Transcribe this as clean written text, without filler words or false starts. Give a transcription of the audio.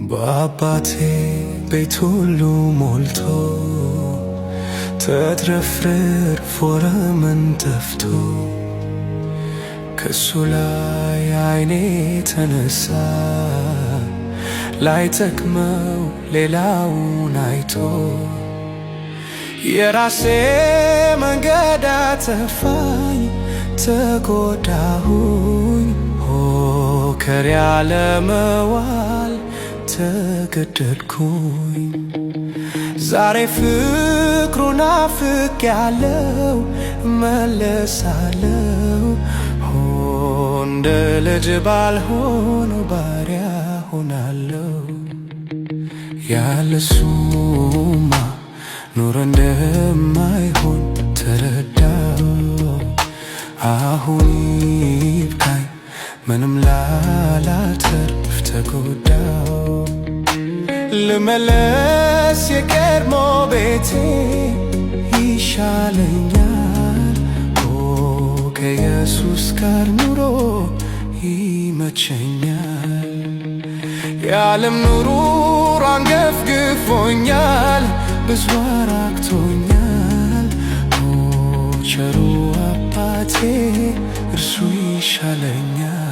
በአባቴ ቤት ሁሉ ሞልቶ ተትረፍርፎ ረመን ጠፍቶ ከሱ ላይ አይኔ ተነሳ ላይጠቅመው ሌላውን አይቶ የራሴ መንገድ አጠፋኝ ተጎዳሁኝ ሆከር ያለመዋል ተገደድኩኝ። ዛሬ ፍቅሩን ናፍቄያለሁ እመለሳለሁ እንደ ልጅ ባልሆነው ባሪያ ሆናለሁ። ያለሱማ ኑሮ እንደማይሆን ተረዳው። አሁን ይብቃኝ ምንም ላላተርፍ ተጎዳው። ልመለስ የቀድሞ ቤቴ ይሻለኛል ከኢየሱስ ጋር ኑሮ ይመቸኛል። የዓለም ኑሮ አንገፍግፎኛል ብዙ አራቅቶኛል ቸሩ አባቴ እርሱ ይሻለኛል።